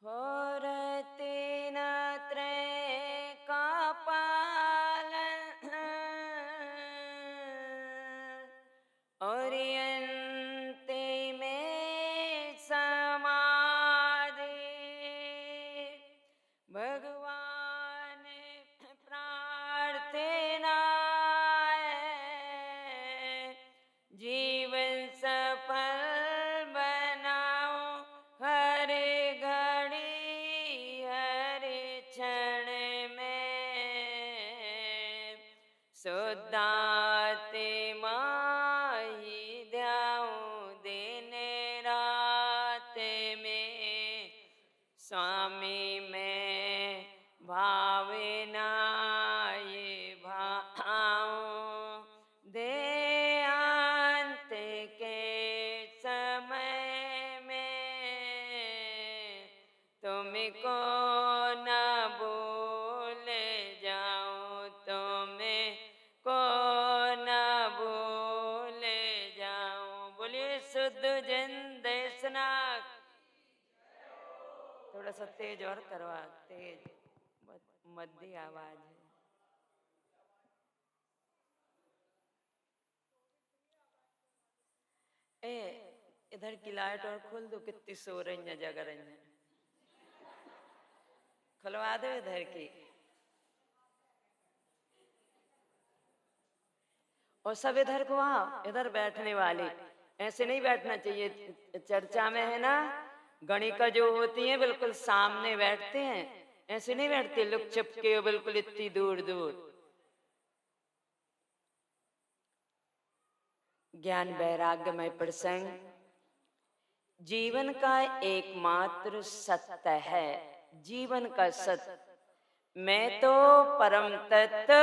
होरते न त्रय का पालन ओरियंते में समाधि भगवान प्रार्थना है जीवन सफल बनाओ हर घड़ी हर क्षण में सुदाते माही ध्याऊं दिन रात में स्वामी में भावना ये भाऊं देहांत के समय में तुमको न भूल जाऊं तुमको न भूल जाऊं। बोलिए शुद्ध जन देशनाथ। थोड़ा सा तेज और करवा, तेज मध्य आवाज है। ए इधर की लाइट और खोल दो, कितनी सो रही है जग रही है, खुलवा दो इधर की। और सब इधर को आओ, इधर बैठने वाले ऐसे नहीं बैठना चाहिए। चर्चा में है ना, गणिका जो होती है बिल्कुल सामने बैठते हैं, ऐसे नहीं बैठते लुक छिपके बिल्कुल इतनी दूर दूर। ज्ञान वैराग्यमय प्रसंग जीवन का एकमात्र सत्य है। जीवन का सत्य मैं तो परम तत्व।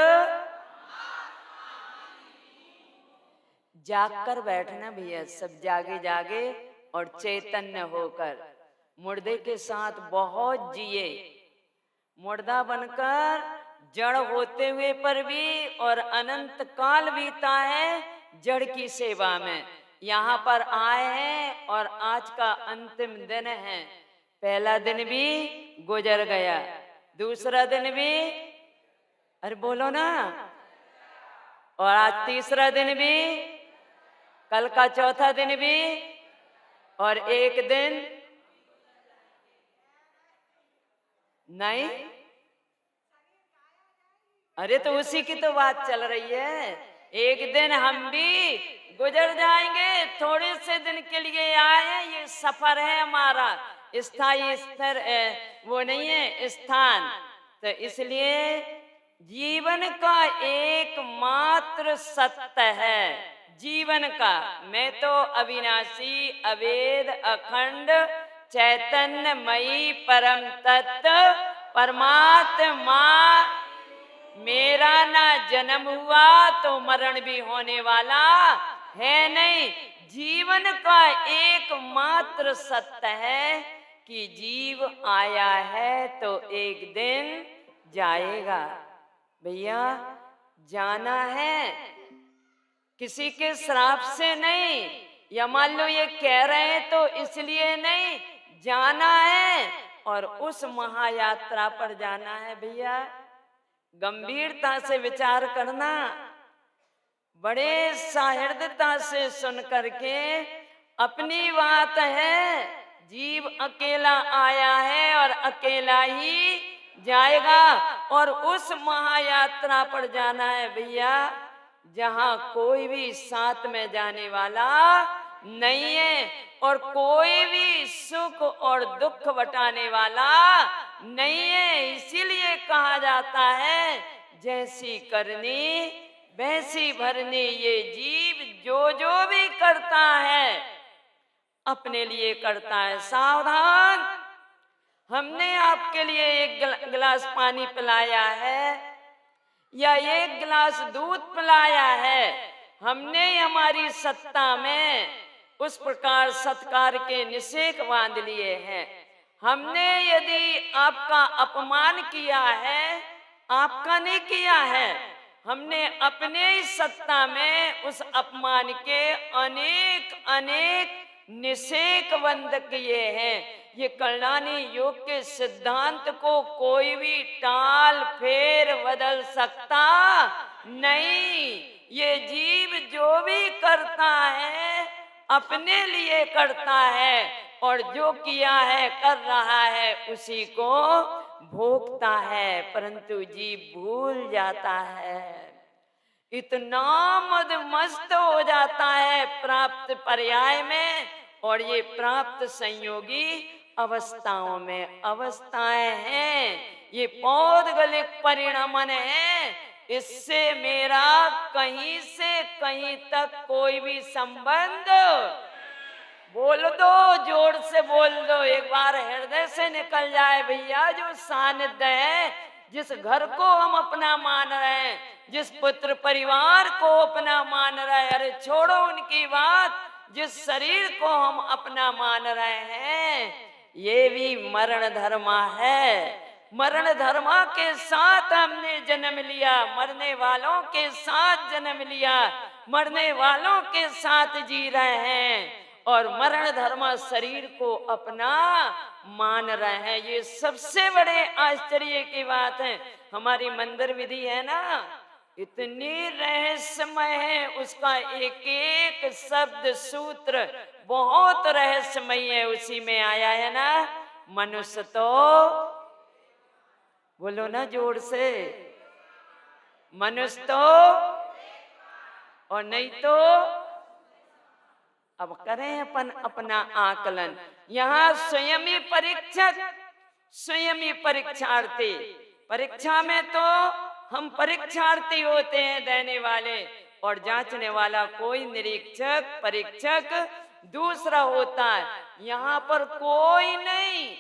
जागकर बैठना भैया, सब जागे जागे और चैतन्य होकर। मुर्दे के साथ बहुत जिए, मुर्दा बनकर जड़ होते हुए पर भी, और अनंत काल बीता है जड़ की सेवा में। यहाँ पर आए हैं और आज का अंतिम दिन है। पहला दिन भी गुजर गया, दूसरा दिन भी, अरे बोलो ना, और आज तीसरा दिन भी, कल का चौथा दिन भी, और एक दिन नहीं। अरे तो उसी की तो बात चल रही है। एक दिन हम भी गुजर जाएंगे, थोड़े से दिन के लिए आए हैं, ये सफर है हमारा, स्थायी स्तर वो नहीं है स्थान। तो इसलिए जीवन का एकमात्र सत्य है, जीवन का मैं तो अविनाशी अवेद अखंड चैतन्यमयी परम तत्व परमात्मा। मेरा ना जन्म हुआ तो मरण भी होने वाला है नहीं। जीवन का एकमात्र सत्य है कि जीव आया है तो एक दिन जाएगा। भैया जाना है, किसी के श्राप से नहीं, या मान लो ये कह रहे हैं तो इसलिए नहीं, जाना है और उस महायात्रा पर जाना है। भैया गंभीरता से विचार करना, बड़े सहृदयता से सुन करके अपनी बात है। जीव अकेला आया है और अकेला ही जाएगा, और उस महायात्रा पर जाना है भैया जहां कोई भी साथ में जाने वाला नहीं है, और कोई भी सुख और दुख बटाने वाला नहीं है। इसीलिए कहा जाता है जैसी करनी वैसी भरनी। ये जीव जो जो भी करता है अपने लिए करता है। सावधान, हमने आपके लिए एक गिलास पानी पिलाया है या एक गिलास दूध पिलाया है, हमने हमारी सत्ता में उस प्रकार सत्कार के निषेक बांध लिए हैं। हमने यदि आपका अपमान किया है, आपका नहीं किया है, हमने अपने ही सत्ता में उस अपमान के अनेक अनेक निषेक बंद किए हैं। ये कल्याणी योग के सिद्धांत को कोई भी टाल फेर बदल सकता नहीं। ये जीव जो भी करता है अपने लिए करता है और जो किया है कर रहा है उसी को भोगता है, परंतु जीव भूल जाता है, इतना मद मस्त हो जाता है प्राप्त पर्याय में। और ये प्राप्त संयोगी अवस्थाओं में अवस्थाएं हैं, ये पौद्गलिक परिणमन है। इससे मेरा कहीं से कहीं तक कोई भी संबंध, बोल दो, जोर से बोल दो, एक बार हृदय से निकल जाए भैया। जो सानिध्य है, जिस घर को हम अपना मान रहे हैं, जिस पुत्र परिवार को अपना मान रहे हैं, अरे छोड़ो उनकी बात, जिस शरीर को हम अपना मान रहे हैं, ये भी मरण धर्मा है। मरण धर्मा के साथ हमने जन्म लिया, मरने वालों के साथ जन्म लिया, मरने वालों के साथ जी रहे हैं और मरण धर्मा शरीर को अपना मान रहे हैं। ये सबसे बड़े आश्चर्य की बात है। हमारी मंदिर विधि है ना, इतनी रहस्यमय है, उसका एक एक शब्द सूत्र बहुत रहस्यमय है। उसी में आया है ना, मनुष्य तो, बोलो ना जोर से, मनुष्य तो, और नहीं तो। अब करें अपन अपना आकलन। यहाँ स्वयं ही परीक्षक, स्वयं ही परीक्षार्थी। परीक्षा में तो हम परीक्षार्थी होते हैं, देने वाले, और जांचने वाला कोई निरीक्षक परीक्षक दूसरा होता है। यहाँ पर कोई नहीं,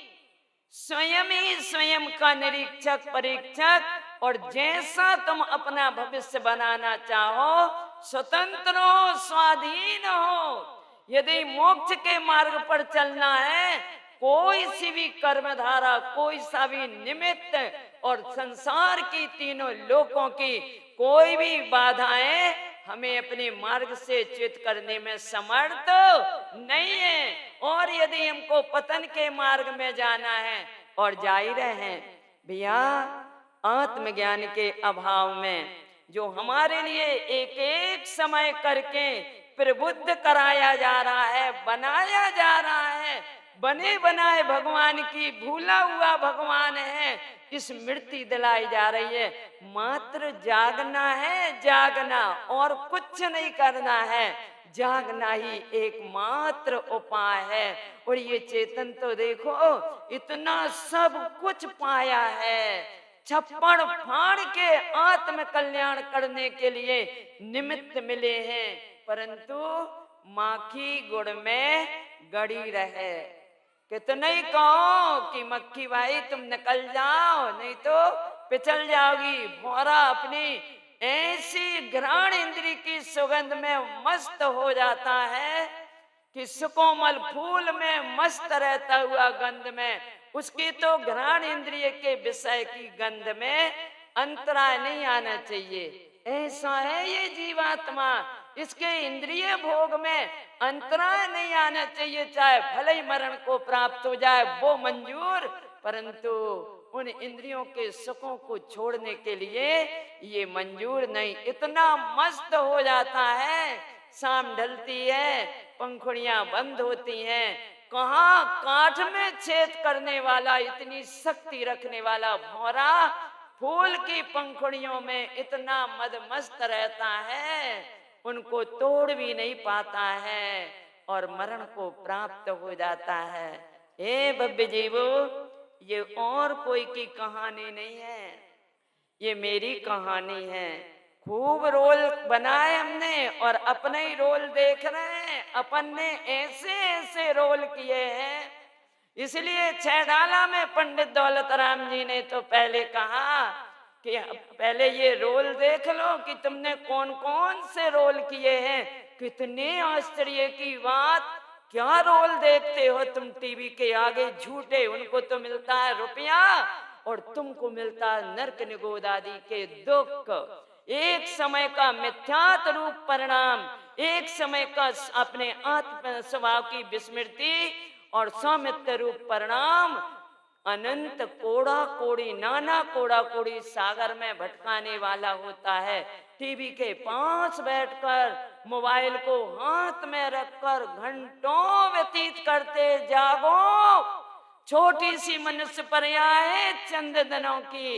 स्वयं ही स्वयं का निरीक्षक परीक्षक। और जैसा तुम अपना भविष्य बनाना चाहो, स्वतंत्र हो, स्वाधीन हो। यदि मोक्ष के मार्ग पर चलना है, कोई सी भी कर्मधारा, कोई सा भी निमित्त और संसार की तीनों लोकों की कोई भी बाधाएं हमें अपने मार्ग से च्युत करने में समर्थ नहीं है। और यदि हमको पतन के मार्ग में जाना है, और जा ही रहे हैं भैया, आत्मज्ञान के अभाव में जो हमारे लिए एक एक समय करके प्रबुद्ध कराया जा रहा है, बनाया जा रहा है, बने बनाए भगवान की भूला हुआ भगवान है, इस मृत्यु दिलाई जा रही है। मात्र जागना है, जागना, और कुछ नहीं करना है, जागना ही एकमात्र उपाय है। और ये चेतन तो देखो, इतना सब कुछ पाया है, छप्पड़ फाड़ के आत्म कल्याण करने के लिए निमित्त मिले हैं, परंतु माखी गुड़ में गड़ी रहे। कितने ही कहो कि मक्खी भाई तुम निकल जाओ, नहीं तो पिछल जाओगी। भौरा अपनी ऐसी घ्राण इंद्री की सुगंध में मस्त हो जाता है कि सुकोमल फूल में मस्त रहता हुआ गंध में, उसकी तो घ्राण इंद्रिय के विषय की गंध में अंतराय नहीं आना चाहिए। ऐसा है ये जीवात्मा, इसके इंद्रिय भोग में अंतराय नहीं आना चाहिए। चाहे भले ही मरण को प्राप्त हो जाए वो मंजूर, परंतु उन इंद्रियों के सुखों को छोड़ने के लिए ये मंजूर नहीं। इतना मस्त हो जाता है, शाम ढलती है, पंखुड़ियां बंद होती हैं, कहाँ काठ में छेद करने वाला, इतनी शक्ति रखने वाला भौरा फूल की पंखुड़ियों में इतना मदमस्त रहता है, उनको तोड़ भी नहीं पाता है और मरण को प्राप्त हो जाता है। हे भव्य जीवो, ये और कोई की कहानी नहीं है, ये मेरी कहानी है। खूब रोल बनाए हमने और अपने ही रोल देख रहे हैं। अपन ने ऐसे ऐसे रोल किए हैं, इसलिए छह डाला में पंडित दौलत राम जी ने तो पहले कहा कि पहले ये रोल देख लो कि तुमने कौन कौन से रोल किए हैं। कितने आश्चर्य की बात, क्या रोल देखते हो तुम टीवी के आगे झूठे, उनको तो मिलता है रुपया और तुमको मिलता है नरक निगोद आदि के दुख। एक समय का मिथ्यात रूप परिणाम, एक समय का अपने आत्म स्वभाव की विस्मृति और सौमित्र रूप परिणाम अनंत कोड़ा कोड़ी, नाना कोड़ा कोड़ी सागर में भटकाने वाला होता है। टीवी के पास बैठकर मोबाइल को हाथ में रखकर घंटों व्यतीत करते जागो। छोटी सी मनुष्य पर्या है चंद दिनों की,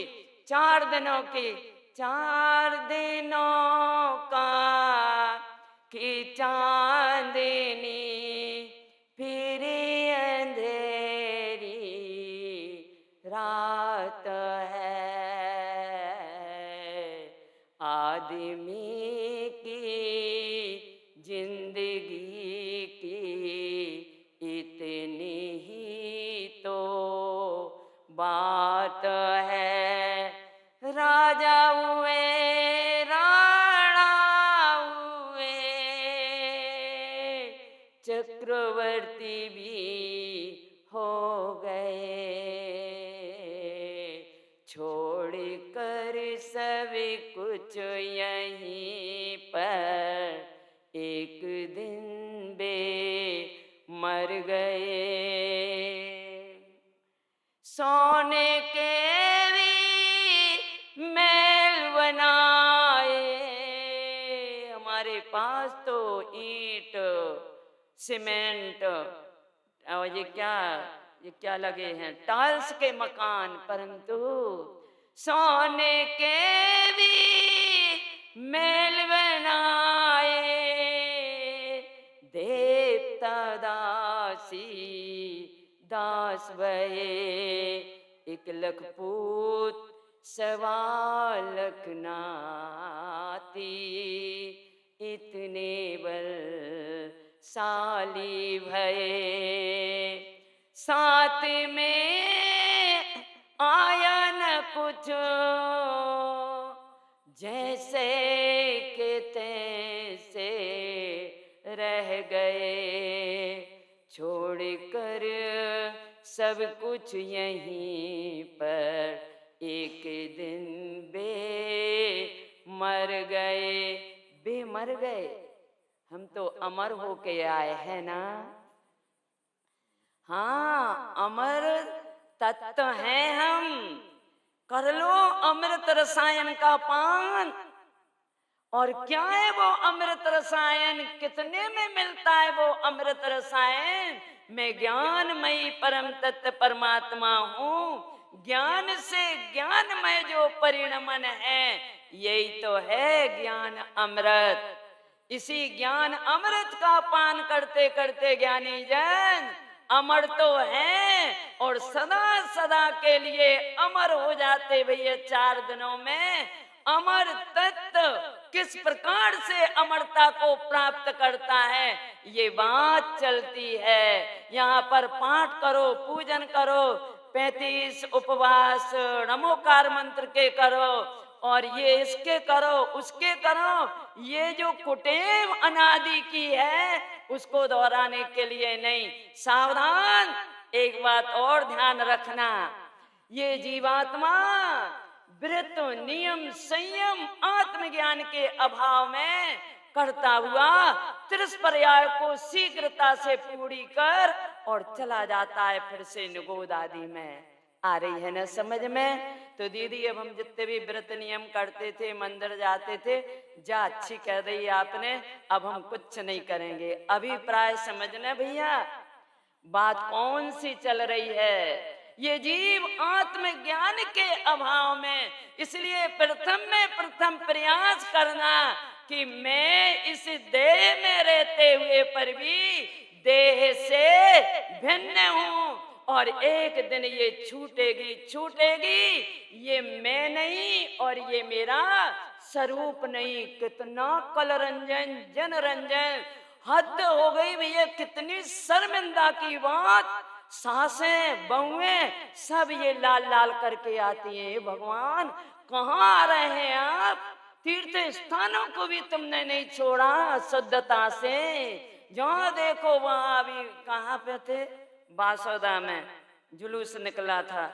4 दिनों की, 4 दिनों का की चांदनी फिर अंधेरी रात है। आदमी की जिंदगी की इतनी ही तो बात है। राजा हुए, राणा हुए, चक्रवर्ती भी हो गए, छोड़ कर सब कुछ यहीं पर एक दिन बे मर गए। सोने के भी महल बनाए, हमारे पास तो ईंट सीमेंट और ये क्या लगे हैं, टाइल्स के मकान, परंतु सोने के भी महल बनाए, देवता दासी दास भये, 1 लाख पूत 1.25 लाख नाती, इतने बलशाली भये। साथ में आया न कुछ, जैसे के तैसे रह गए, छोड़ कर सब कुछ यहीं पर एक दिन बे मर गए। बे मर गए, हम तो अमर होके आए हैं ना। हाँ, अमर तत्व हैं हम। कर लो अमृत रसायन का पान। और क्या है वो अमृत रसायन, कितने में मिलता है वो अमृत रसायन? मैं ज्ञानमयी परम तत्व परमात्मा हूँ। ज्ञान से ज्ञानमय जो परिणमन है, यही तो है ज्ञान अमृत। इसी ज्ञान अमृत का पान करते करते ज्ञानी जन अमर तो हैं और सदा सदा के लिए अमर हो जाते भैया। 4 दिनों में अमर तत्व किस प्रकार से अमरता को प्राप्त करता है, ये बात चलती है। यहाँ पर पाठ करो, पूजन करो, 35 उपवास नमोकार मंत्र के करो, और ये इसके करो उसके करो। ये जो कुटेव अनादि की है उसको दोहराने के लिए नहीं। सावधान, एक बात और ध्यान रखना, ये जीवात्मा व्रत नियम संयम आत्मज्ञान के अभाव में करता हुआ 30 पर्याय को शीघ्रता से पूरी कर और चला जाता है फिर से निगोद आदि में। आ रही है ना समझ में? तो दीदी अब हम जितने भी व्रत नियम करते थे, मंदिर जाते थे, जा अच्छी कह दी आपने, अब हम कुछ नहीं करेंगे। अभिप्राय समझना भैया, बात कौन सी चल रही है। ये जीव आत्मज्ञान के अभाव में, इसलिए प्रथम प्रयास करना कि मैं इस देह में रहते हुए पर भी देह से भिन्न हूं, और एक दिन ये छूटेगी छूटेगी। ये मैं नहीं और ये मेरा स्वरूप नहीं। कितना कलरंजन जनरंजन, हद हो गई भैया। कितनी शर्मिंदा की बात, सासें बहुएं सब ये लाल लाल करके आती हैं। भगवान कहाँ आ रहे हैं आप? तीर्थ स्थानों को भी तुमने नहीं छोड़ा शुद्धता से। जहाँ देखो वहां अभी कहाँ पे थे, बासोदा में जुलूस निकला था।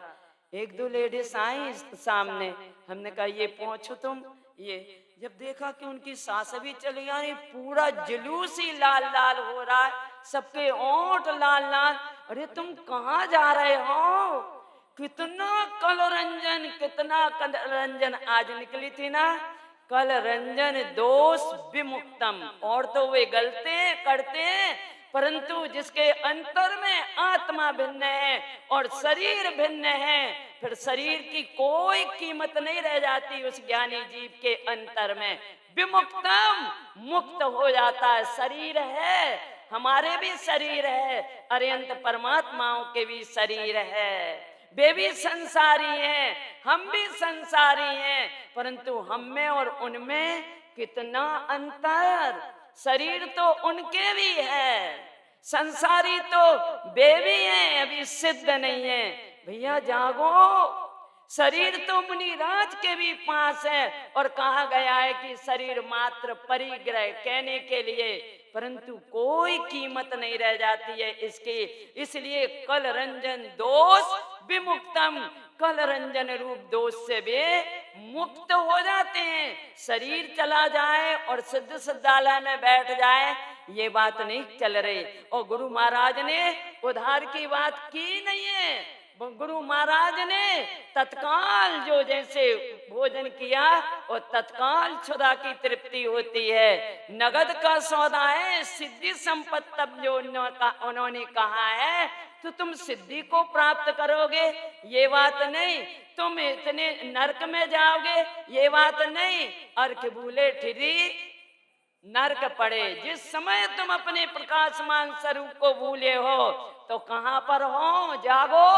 1-2 लेडीज आई सामने, हमने कहा ये पहुंचो तुम। ये जब देखा कि उनकी सास भी चली गई, पूरा जुलूस ही लाल लाल हो रहा है, सबके ओंठ लाल लाल। अरे तुम कहाँ जा रहे हो? कितना कल रंजन, कितना कल रंजन आज निकली थी ना, कल रंजन दोष विमुक्तम। और तो वे गलते करते हैं, परंतु जिसके अंतर में आत्मा भिन्न है और शरीर भिन्न है, फिर शरीर की कोई कीमत नहीं रह जाती उस ज्ञानी जीव के अंतर में। विमुक्तम, मुक्त हो जाता है। शरीर है, हमारे भी शरीर है, अरियंत परमात्माओं के भी शरीर है, वे भी संसारी हैं, हम भी संसारी हैं, परंतु हम में और उनमें कितना अंतर। शरीर तो उनके भी है, संसारी तो वे भी हैं, अभी सिद्ध नहीं है। भैया जागो, शरीर तो मुनिराज के भी पास है, और कहा गया है कि शरीर मात्र परिग्रह कहने के लिए, परंतु कोई कीमत नहीं रह जाती है इसकी। इसलिए कल रंजन दोष विमुक्तम, कल रंजन रूप दोष से वे मुक्त हो जाते हैं। शरीर चला जाए और सिद्ध सिद्धालय में बैठ जाए, ये बात नहीं चल रही। और गुरु महाराज ने उधार की बात की नहीं है। गुरु महाराज ने तत्काल जो जैसे भोजन किया और तत्काल क्षुधा की तृप्ति होती है। नगद का सौदा है, सिद्धि संपत्ति। तब जो उन्होंने कहा है तो तुम सिद्धि को प्राप्त करोगे, ये बात नहीं। तुम इतने नरक में जाओगे, ये बात नहीं। अर्क भूले ठिरी नरक पड़े। जिस समय तुम अपने प्रकाशमान स्वरूप को भूले हो तो कहां पर हो? जागो,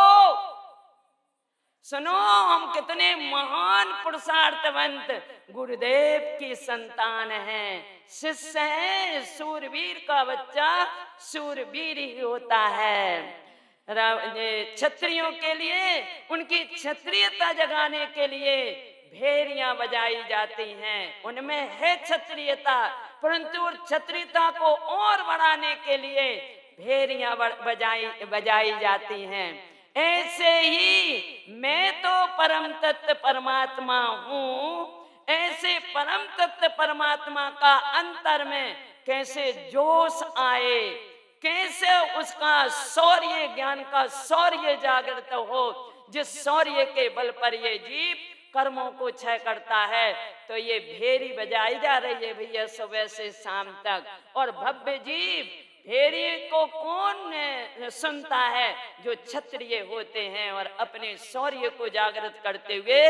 सुनो, हम कितने महान पुरुषार्थवंत गुरुदेव की संतान हैं, शिष्य हैं। सूरवीर का बच्चा सूरवीर ही होता है। क्षत्रियों के लिए उनकी क्षत्रियता जगाने के लिए भेरियां बजाई जाती हैं, उनमें है क्षत्रियता, परंतु क्षत्रियता को और बढ़ाने के लिए भेरियां बजाई जाती हैं। ऐसे ही मैं तो परम तत्व परमात्मा हूँ, ऐसे परम तत्व परमात्मा का अंतर में कैसे जोश आए, कैसे उसका शौर्य, ज्ञान का शौर्य जागृत हो, जिस शौर्य के बल पर ये जीव कर्मों को क्षय करता है। तो ये भेरी बजाई जा रही है भैया सुबह से शाम तक। और भव्य जीव भेरी को कौन सुनता है? जो क्षत्रिय होते हैं और अपने शौर्य को जागृत करते हुए।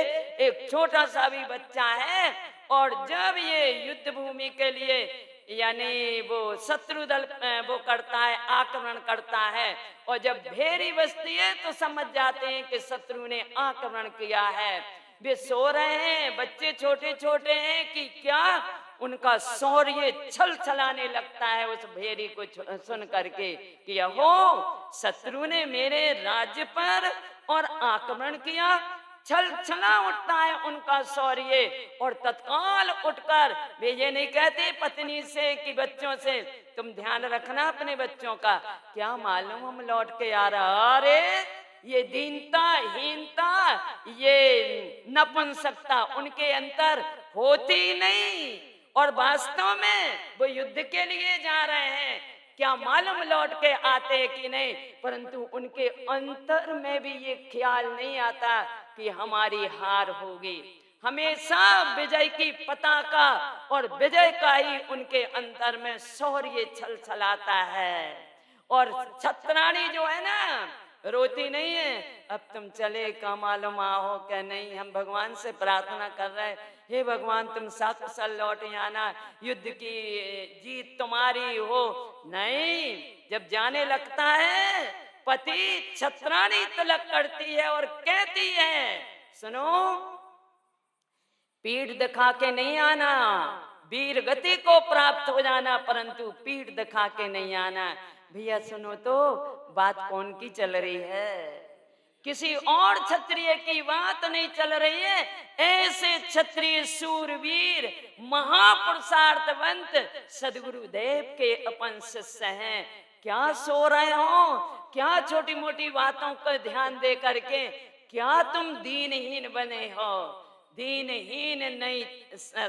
एक छोटा सा भी बच्चा है, और जब ये युद्ध भूमि के लिए यानी वो शत्रु दल वो करता है, आक्रमण करता है, और जब भेरी बजती है तो समझ जाते हैं कि शत्रु ने आक्रमण किया है। वे सो रहे हैं, बच्चे छोटे छोटे हैं कि क्या, उनका शौर्य छल छलाने लगता है उस भेरी को सुन करके कि अहो, शत्रु ने मेरे राज्य पर और आक्रमण किया। छल छला उठता है उनका शौर्य, और तत्काल उठकर वे ये नहीं कहते पत्नी से कि बच्चों से तुम ध्यान रखना अपने बच्चों का, क्या मालूम हम लौट के आ रहा। अरे ये दीनता, हीनता, ये नपुंसकता उनके अंतर होती नहीं, और वास्तव में वो युद्ध के लिए जा रहे हैं, क्या मालूम लौट के आते कि नहीं, परंतु उनके अंतर में भी ये ख्याल नहीं आता कि हमारी हार होगी। हमेशा विजय की पताका और विजय का ही उनके अंतर में शौर्य छल छलाता है। और छत्राणी जो है ना, रोती नहीं है, अब तुम चले का मालूम आओ क्या नहीं, हम भगवान से प्रार्थना कर रहे हैं, हे भगवान तुम सकुशल लौट आना, युद्ध की जीत तुम्हारी हो। नहीं, जब जाने लगता है पति छत्राणी तिलक करती है और कहती है, सुनो, पीठ दिखा के नहीं आना, वीर गति को प्राप्त हो जाना, परंतु पीठ दिखा के नहीं आना। भैया सुनो तो, बात कौन की चल रही है? किसी और क्षत्रिय की बात नहीं चल रही है। ऐसे क्षत्रिय सूरवीर महापुरुषार्थवंत सदगुरु देव के अपन शिष्य हैं। क्या सो रहे हो? क्या छोटी मोटी बातों पर ध्यान दे करके क्या तुम दीनहीन बने हो? दीनहीन नहीं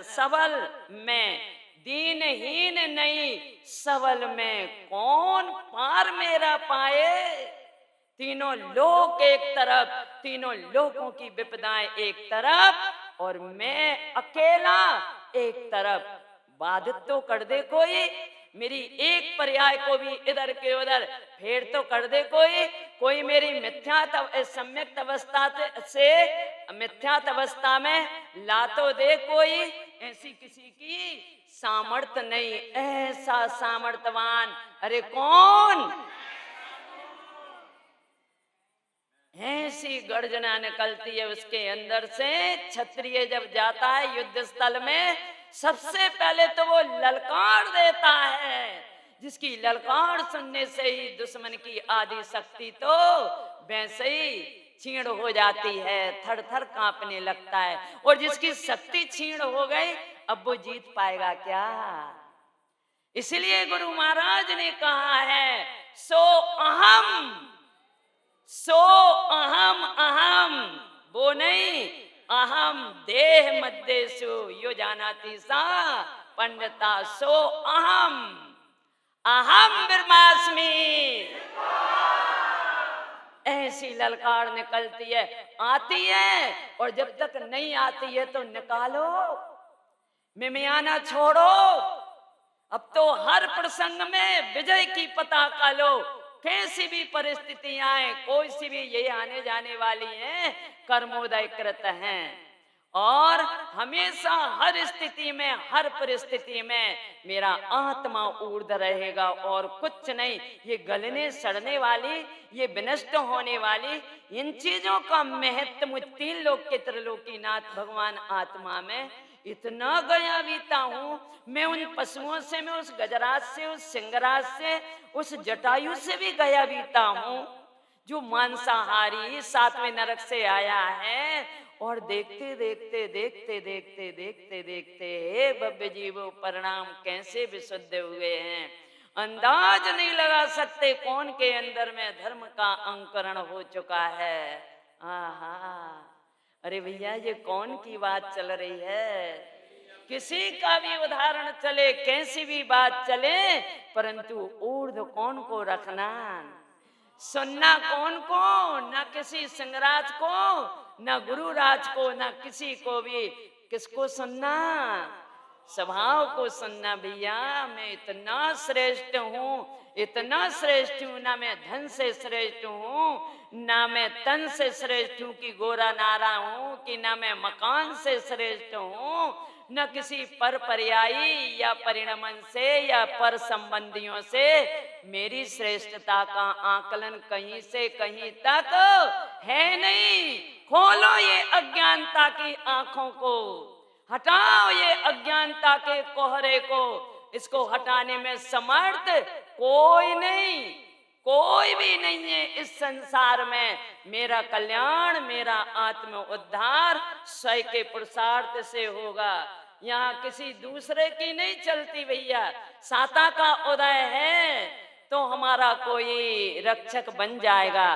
सबल में, दीनहीन नहीं सबल में कौन पार मेरा पाए? तीनों लोक एक तरफ, तीनों लोकों की विपदाएं एक तरफ और मैं अकेला एक तरफ। बाधित तो कर दे कोई, मेरी एक पर्याय को भी इधर के उधर फेर तो कर दे कोई मेरी सम्यक अवस्था से मिथ्यात अवस्था में ला तो दे कोई। ऐसी किसी की सामर्थ्य नहीं, ऐसा सामर्थ्यवान अरे कौन। ऐसी गर्जना निकलती है उसके अंदर से। क्षत्रिय जब जाता है युद्ध स्थल में, सबसे पहले तो वो ललकार देता है, जिसकी ललकार सुनने से ही दुश्मन की आदि शक्ति तो वैसे ही क्षीण हो जाती है, थर थर कांपने लगता है। और जिसकी शक्ति क्षीण हो गई, अब वो जीत पाएगा क्या। इसलिए गुरु महाराज ने कहा है, सो अहम अहम, वो नहीं, अहम देह मध्येषु यो जानाति सा पंडिता, सो अहम ब्रह्मास्मि। ऐसी ललकार निकलती है, आती है, और जब तक नहीं आती है तो निकालो, मिमियाना छोड़ो। अब तो हर प्रसंग में विजय की पताका लो। कैसी भी परिस्थितियां आए, कोई सी भी ये आने जाने वाली हैं, कर्मोदय कृत हैं, और हमेशा हर स्थिति में हर परिस्थिति में मेरा आत्मा ऊर्ध्व रहेगा और कुछ नहीं। ये गलने सड़ने वाली, ये विनष्ट होने वाली, इन चीजों का महत्व तीन लोक के त्रिलोकीनाथ भगवान आत्मा में इतना गया बीता हूं। मैं उन पशुओं से, मैं उस गजराज से, उस सिंहराज से, उस जटायु से भी गया बीता हूं, जो मांसाहारी सातवें नरक से आया है। और देखते देखते देखते देखते देखते देखते हे भव्य जीवो परिणाम कैसे विशुद्ध हुए हैं, अंदाज नहीं लगा सकते कौन के अंदर में धर्म का अंकुरण हो चुका है। आहा, अरे भैया ये कौन की बात चल रही है। किसी का भी उदाहरण चले, कैसी भी बात चले, परंतु ऊर्ध्व कौन को रखना, सुनना कौन को, ना किसी सिंहराज को, ना गुरुराज को, ना किसी को भी। किसको सुनना, स्वभाव को सुनना। भैया मैं इतना श्रेष्ठ हूँ, इतना श्रेष्ठ हूँ, ना मैं धन से श्रेष्ठ हूँ, ना मैं तन से श्रेष्ठ हूँ कि गोरा नारा हूँ, कि ना मैं मकान से श्रेष्ठ हूँ, न किसी पर पर्यायी या परिणमन से या पर संबंधियों से। मेरी श्रेष्ठता का आकलन कहीं से कहीं तक है नहीं। खोलो ये अज्ञानता की आंखों को, हटाओ ये अज्ञानता के कोहरे को। इसको हटाने में समर्थ कोई नहीं, कोई भी नहीं है इस संसार में। मेरा कल्याण, मेरा आत्म उद्धार स्वयं के पुरुषार्थ से होगा। यहाँ किसी दूसरे की नहीं चलती भैया। साता का उदय है तो हमारा कोई रक्षक बन जाएगा,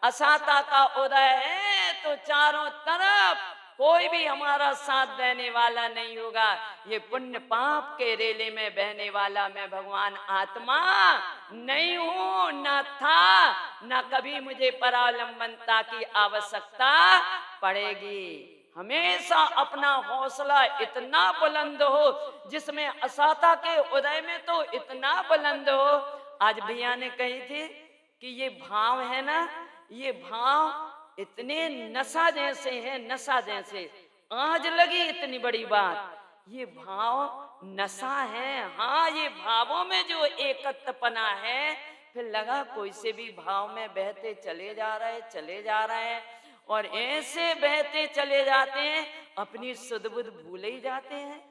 असाता का उदय है तो चारों तरफ कोई भी हमारा साथ देने वाला नहीं होगा। ये पुण्य पाप के रेले में बहने वाला मैं भगवान आत्मा नहीं हूं, न था, न कभी मुझे परावलंबनता की आवश्यकता पड़ेगी। हमेशा अपना हौसला इतना बुलंद हो, जिसमें असाता के उदय में तो इतना बुलंद हो। आज भैया ने कही थी कि ये भाव है ना, ये भाव इतने नशा जैसे हैं, नशा जैसे। आज लगी इतनी बड़ी बात, ये भाव नशा है। हाँ, ये भावों में जो एकत्वपना है, फिर लगा कोई से भी भाव में बहते चले जा रहे, चले जा रहे हैं, और ऐसे बहते चले जाते हैं, अपनी सुध बुध भूले ही जाते हैं।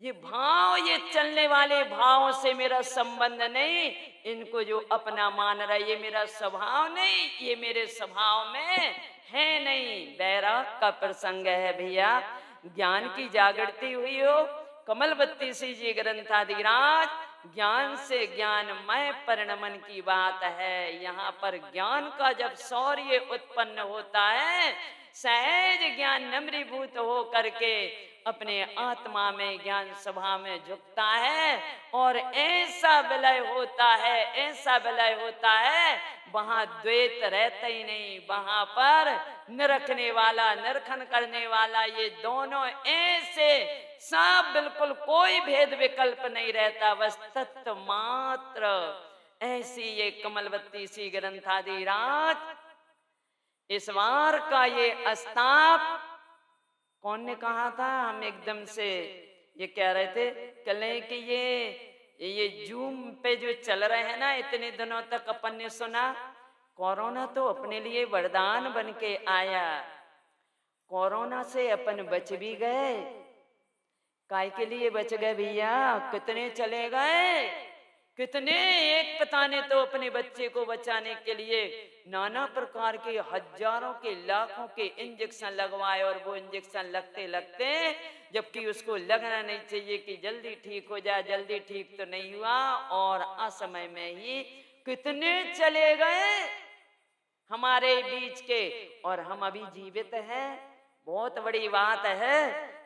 ये भाव, ये चलने वाले भावों से मेरा संबंध नहीं। इनको जो अपना मान रहा है, ये मेरा स्वभाव नहीं, ये मेरे स्वभाव में है नहीं। बैराग का प्रसंग है भैया। ज्ञान की जागृति हुई हो, कमलवती सी जी ग्रंथाधिराज, ज्ञान से ज्ञानमय परिणमन की बात है। यहाँ पर ज्ञान का जब शौर्य उत्पन्न होता है, सहज ज्ञान नम्रीभूत हो करके अपने आत्मा में ज्ञान सभा में झुकता है और ऐसा विलय होता है, ऐसा विलय होता है, वहां द्वैत रहता ही नहीं। वहां पर निरखने वाला, निरखन करने वाला, ये दोनों ऐसे सब बिल्कुल कोई भेद विकल्प नहीं रहता, बस तत्व मात्र। ऐसी ये कमलवती सी ग्रंथादिराज इस बार का ये अस्ताप, कौन ने कहा था? हम एकदम से ये कह रहे थे कल कि ये जूम पे जो चल रहे हैं ना, इतने दिनों तक अपन ने सुना कोरोना तो अपने लिए वरदान बन के आया। कोरोना से अपन बच भी गए। काय के लिए बच गए भैया? कितने चले गए, कितने एक पिता ने तो अपने बच्चे को बचाने के लिए नाना प्रकार के हजारों के लाखों के इंजेक्शन लगवाए, और वो इंजेक्शन लगते लगते, जबकि उसको लगना नहीं चाहिए कि जल्दी ठीक हो जाए, जल्दी ठीक तो नहीं हुआ, और असमय में ही कितने चले गए हमारे बीच के, और हम अभी जीवित हैं। बहुत बड़ी बात है।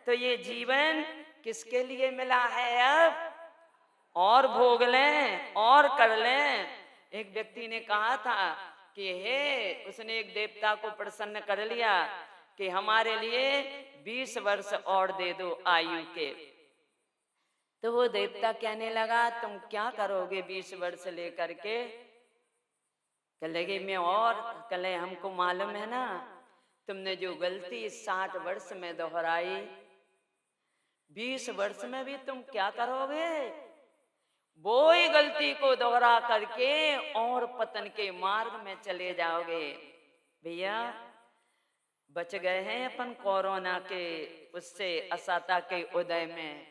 तो ये जीवन किसके लिए मिला है? अब और भोग लें और कर लें। एक व्यक्ति ने कहा था कि हे, उसने एक देवता को प्रसन्न कर लिया कि हमारे लिए 20 वर्ष और दे दो आयु के। तो वो देवता कहने लगा, तुम क्या करोगे 20 वर्ष लेकर के? कहेगी मैं, और कहे हमको मालूम है ना, तुमने जो गलती 60 वर्ष में दोहराई, 20 वर्ष में भी तुम क्या करोगे? वो ही गलती को दोहरा करके और पतन के मार्ग में चले जाओगे। भैया बच गए हैं अपन कोरोना के उससे, असाता के उदय में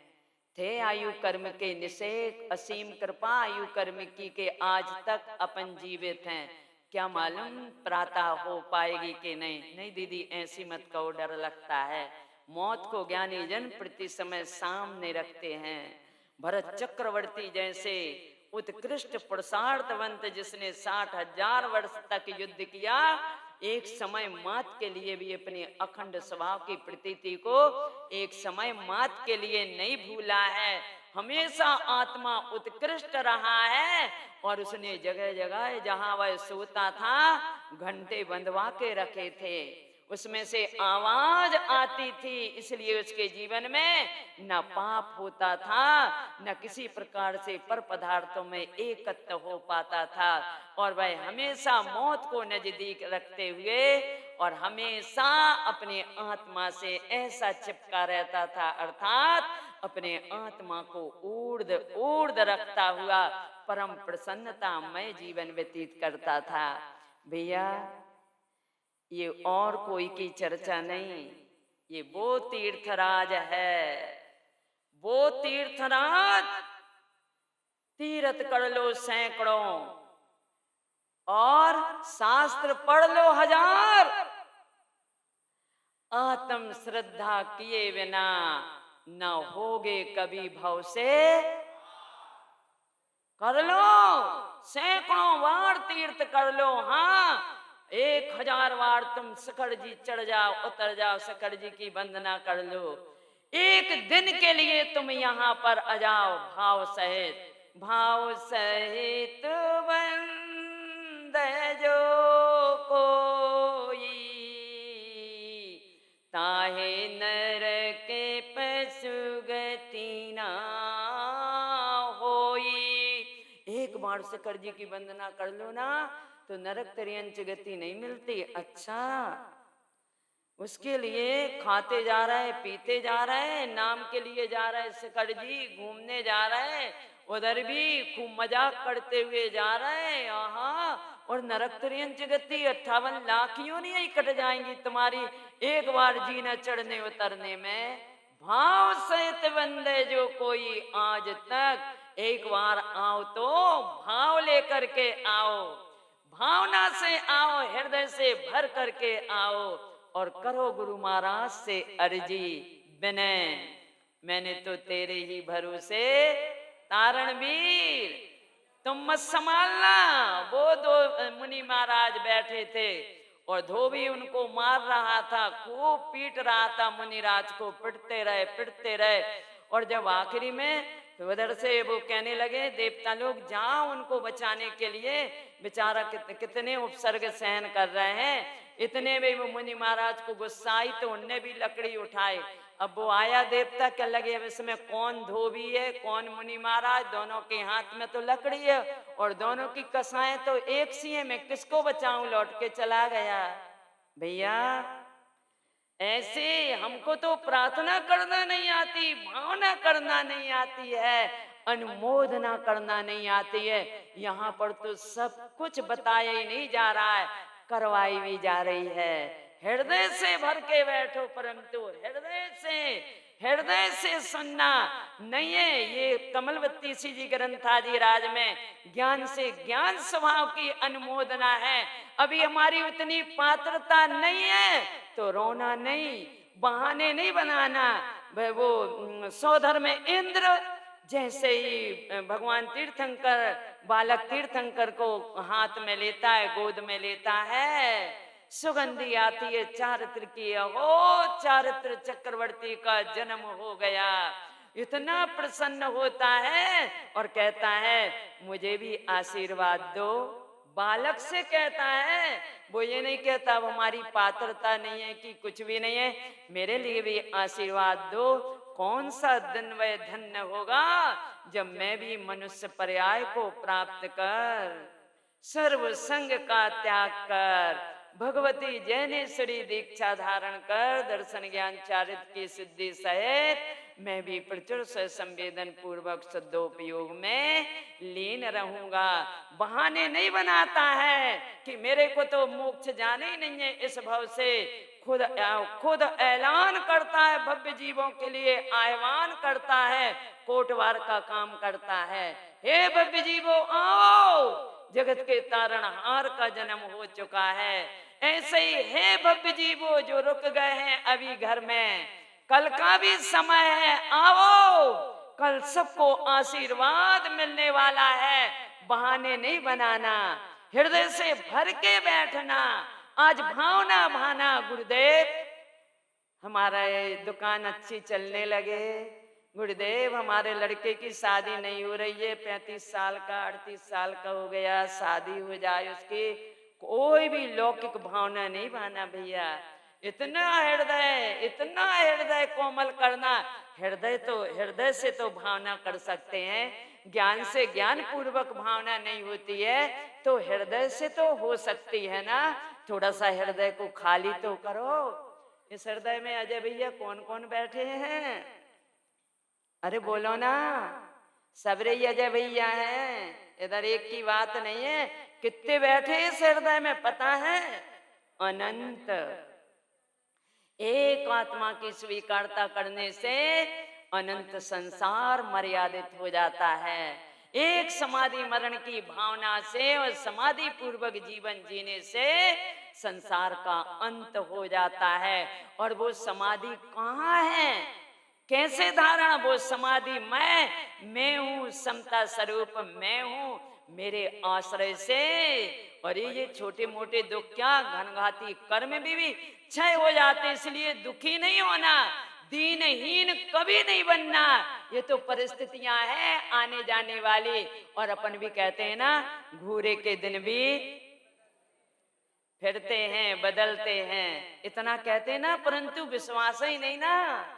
थे आयु कर्म के निषेक, असीम कृपा आयु कर्म की के आज तक अपन जीवित हैं। क्या मालूम प्रातः हो पाएगी कि नहीं? नहीं दीदी ऐसी मत कहो, डर लगता है। मौत को ज्ञानी जन प्रति समय सामने रखते हैं। भरत चक्रवर्ती जैसे उत्कृष्ट पुरुषार्थवंत, जिसने 60,000 वर्ष तक युद्ध किया, एक समय मात के लिए भी अपने अखंड स्वभाव की प्रतीति को एक समय मात के लिए नहीं भूला है। हमेशा आत्मा उत्कृष्ट रहा है, और उसने जगह जगह जहां वह सोता था घंटे बंधवा के रखे थे, उसमें से आवाज आती थी, इसलिए उसके जीवन में न पाप होता था, न किसी प्रकार से पर पदार्थों में एकत्र हो पाता था, और वह हमेशा मौत को नजदीक रखते हुए और हमेशा अपने आत्मा से ऐसा चिपका रहता था, अर्थात अपने आत्मा को ऊर्ध्व रखता हुआ परम प्रसन्नतामय जीवन व्यतीत करता था। भैया ये और कोई की चर्चा नहीं, ये वो तीर्थराज है, वो तीर्थराज। तीर्थ कर लो सैकड़ों और शास्त्र पढ़ लो 1000, आत्म श्रद्धा किए बिना न होगे कभी भव से। कर लो सैकड़ों बार तीर्थ कर लो, हाँ 1000 बार तुम शिखर जी चढ़ जाओ, उतर जाओ, शिखर जी की वंदना कर लो। एक दिन के लिए तुम यहाँ पर आ जाओ, भाव सहित वंद जो कोई, ताहे नर के पशुगति ना होई। एक बार शिखर जी की वंदना कर लो ना, तो नरक तिर्यंच गति नहीं मिलती। अच्छा, उसके लिए खाते जा रहे, पीते जा रहे, नाम के लिए जा रहे शिखर जी, घूमने जा रहे, उधर भी खूब मजाक करते हुए जा रहे। और नरक तिर्यंच गति 58 लाख क्यों नहीं कट जाएंगी तुम्हारी एक बार जीना चढ़ने उतरने में। भाव सहित वंदे जो कोई आज तक, एक बार आओ तो भाव लेकर के आओ, भावना से आओ, हृदय से भर करके आओ, और करो गुरु महाराज से अर्जी विनय, मैंने तो तेरे ही भरोसे तारण वीर, तुम मत संभालना। वो 2 मुनि महाराज बैठे थे, और धोबी उनको मार रहा था, खूब पीट रहा था, मुनिराज को पिटते रहे। और जब आखिरी में तो उधर से वो कहने लगे देवता लोग जाओ उनको बचाने के लिए, बेचारा कितने उपसर्ग सहन कर रहे हैं। इतने में वो मुनि महाराज को गुस्सा आई तो उनने भी लकड़ी उठाई। अब वो आया देवता क्या लगे अब इसमें कौन धोबी है कौन मुनि महाराज, दोनों के हाथ में तो लकड़ी है और दोनों की कसाएं तो एक सी है, मैं किसको बचाऊं, लौट के चला गया। भैया ऐसे हमको तो प्रार्थना करना नहीं आती, भावना करना नहीं आती है, अनुमोदना करना नहीं आती है। यहाँ पर तो सब कुछ बताया ही नहीं जा रहा है, करवाई भी जा रही है। हृदय से भर के बैठो, परंतु हृदय से सुनना नहीं है। ये कमलवती सी जी ग्रंथाजी राज में ज्ञान से ज्ञान स्वभाव की अनुमोदना है। अभी हमारी उतनी पात्रता नहीं है तो रोना नहीं, बहाने नहीं बनाना। वो सौधर में इंद्र जैसे ही भगवान तीर्थंकर बालक तीर्थंकर को हाथ में लेता है, गोद में लेता है, सुगंधी आती है चारित्र की, हो चारित्र चक्रवर्ती का जन्म हो गया। इतना प्रसन्न होता है और कहता है मुझे भी आशीर्वाद दो। बालक से कहता है, वो ये नहीं कहता अब हमारी पात्रता नहीं है कि कुछ भी नहीं है, मेरे लिए भी आशीर्वाद दो। कौन सा दिन वह धन्य होगा जब मैं भी मनुष्य पर्याय को प्राप्त कर सर्व संग का त्याग कर भगवती जैनेश्वरी दीक्षा धारण कर दर्शन ज्ञान चारित्र की सिद्धि सहित मैं भी प्रचुर संवेदन पूर्वक सदोपयोग में लीन रहूंगा। बहाने नहीं बनाता है कि मेरे को तो मोक्ष जाने ही नहीं है इस भव से, खुद ऐलान करता है, भव्य जीवों के लिए आह्वान करता है, कोटवार का काम करता है। हे भव्य जीवो आओ, जगत के तारणहार का जन्म हो चुका है। ऐसे ही हे भव्य जीवो जो रुक गए हैं अभी घर में, कल का भी समय है, आओ, कल सबको आशीर्वाद मिलने वाला है। बहाने नहीं बनाना, हृदय से भर के बैठना। आज भावना भाना गुरुदेव हमारा ये दुकान अच्छी चलने लगे, गुरुदेव हमारे लड़के की शादी नहीं हो रही है, 35 साल का 38 साल का हो गया, शादी हो जाए उसकी। कोई भी लौकिक भावना नहीं भाना भैया, इतना हृदय कोमल करना। हृदय से तो भावना कर सकते हैं, ज्ञान से ज्ञान पूर्वक भावना नहीं होती है तो हृदय से तो हो सकती है ना। थोड़ा सा हृदय को खाली तो करो। इस हृदय में अजय भैया कौन कौन बैठे हैं? अरे बोलो ना, सबरे अजय भैया हैं, इधर एक की बात नहीं है। कितने बैठे इस हृदय में पता है? अनंत। एक आत्मा की स्वीकारता करने से अनंत संसार मर्यादित हो जाता है। एक समाधि मरण की भावना से और समाधि पूर्वक जीवन जीने से संसार का अंत हो जाता है। और वो समाधि कहाँ है, कैसे धारणा? वो समाधि मैं हूँ, समता स्वरूप मैं हूँ, मेरे आश्रय से। और ये छोटे मोटे दुख क्या, घनघाती कर्म भी क्षय हो जाते, इसलिए दुखी नहीं होना, दीनहीन कभी नहीं बनना। ये तो परिस्थितियां हैं आने जाने वाली, और अपन भी कहते हैं ना, घूरे के दिन भी फिरते हैं, बदलते हैं, इतना कहते हैं ना, परंतु विश्वास ही नहीं ना।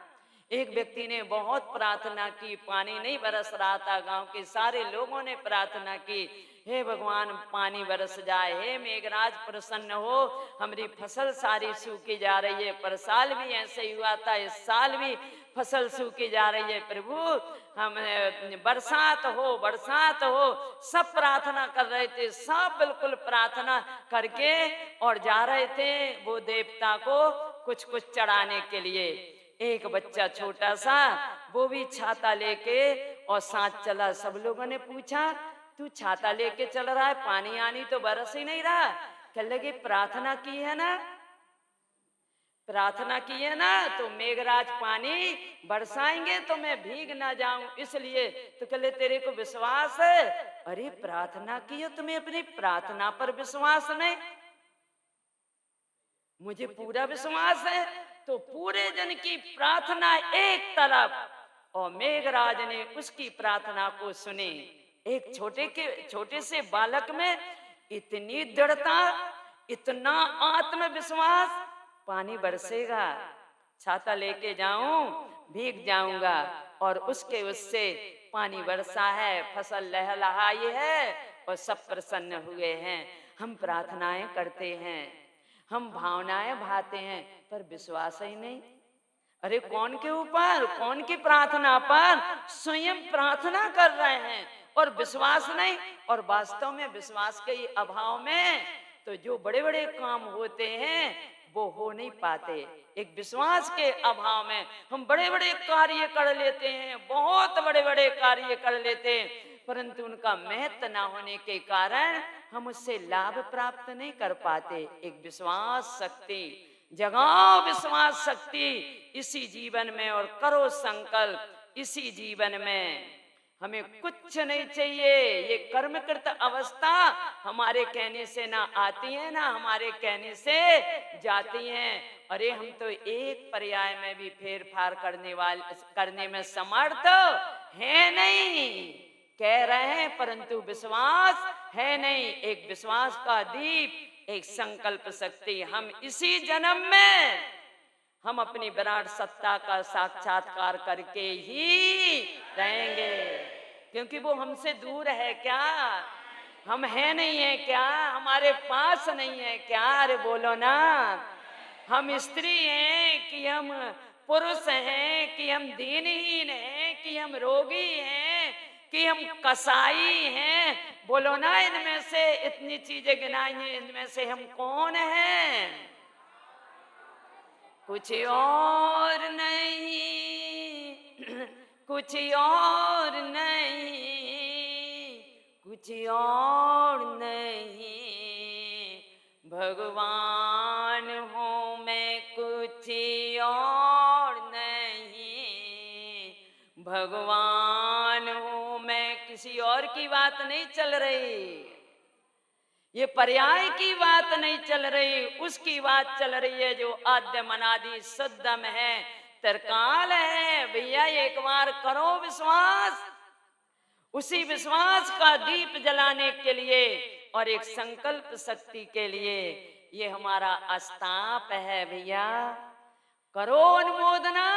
एक व्यक्ति ने बहुत प्रार्थना की, पानी नहीं बरस रहा था, गांव के सारे लोगों ने प्रार्थना की, हे भगवान पानी बरस जाए, हे मेघराज प्रसन्न हो, हमारी फसल सारी सूखी जा रही है। पर साल भी ऐसे ही हुआ था, इस साल भी फसल सूखी जा रही है, प्रभु हम बरसात हो। सब प्रार्थना कर रहे थे, सब बिल्कुल प्रार्थना करके और जा रहे थे वो देवता को कुछ चढ़ाने के लिए। एक बच्चा छोटा सा, वो भी छाता लेके और साथ चला। सब लोगों ने पूछा तू छाता लेके चल रहा है, पानी आनी तो बरस ही नहीं रहा। कह लगे प्रार्थना की है ना, तो मेघराज पानी बरसाएंगे तो मैं भीग ना जाऊं, इसलिए। तो कह तेरे को विश्वास है? अरे प्रार्थना की है, तुम्हें अपनी प्रार्थना पर विश्वास नहीं? मुझे पूरा विश्वास है। तो पूरे जन की प्रार्थना एक तरफ और मेघराज ने उसकी प्रार्थना को सुने। एक छोटे से बालक में इतनी दृढ़ता, इतना आत्मविश्वास, पानी बरसेगा, छाता लेके जाऊं, भीग जाऊंगा, और उससे पानी बरसा है, फसल लहलहाई है और सब प्रसन्न हुए हैं। हम प्रार्थनाएं करते हैं, हम भावनाएं भाते हैं, पर विश्वास ही नहीं। अरे कौन के ऊपर, कौन की प्रार्थना पर? स्वयं प्रार्थना कर रहे हैं और विश्वास नहीं। और वास्तव में विश्वास के अभाव में तो जो बड़े बड़े काम होते हैं वो हो नहीं पाते। एक विश्वास के अभाव में हम बड़े बड़े कार्य कर लेते हैं, बहुत बड़े बड़े कार्य कर लेते हैं, परंतु उनका महत्व न होने के कारण हम उससे लाभ प्राप्त नहीं कर पाते। एक विश्वास शक्ति जगाओ, विश्वास शक्ति इसी जीवन में, और करो संकल्प इसी जीवन में। हमें कुछ नहीं चाहिए। ये कर्मकृत अवस्था हमारे कहने से ना आती है, ना हमारे कहने से जाती हैं। अरे हम तो एक पर्याय में भी फेर फार करने में समर्थ है नहीं, कह रहे हैं, परंतु विश्वास है नहीं। एक विश्वास का दीप, एक संकल्प शक्ति, हम इसी जन्म में हम अपनी विराट सत्ता का साक्षात्कार करके ही रहेंगे। क्योंकि वो हमसे दूर है क्या? हम है नहीं है क्या? हमारे पास नहीं है क्या? अरे बोलो ना। हम स्त्री हैं कि हम पुरुष हैं, कि हम दीनहीन हैं, कि हम रोगी हैं, कि हम कसाई हैं? बोलो ना, इनमें से इतनी चीजें गिनाई हैं, इनमें से हम कौन हैं? कुछ और नहीं, कुछ और नहीं, कुछ और नहीं, भगवान हूँ मैं, कुछ और नहीं, भगवान हूँ मैं। किसी और की बात नहीं चल रही, ये पर्याय की बात नहीं चल रही, उसकी बात चल रही है जो आद्य मनादि शुद्धम है, त्रिकाल है। भैया एक बार करो विश्वास। उसी विश्वास का दीप जलाने के लिए और एक संकल्प शक्ति के लिए ये हमारा अस्ताप है। भैया करो अनुमोदना।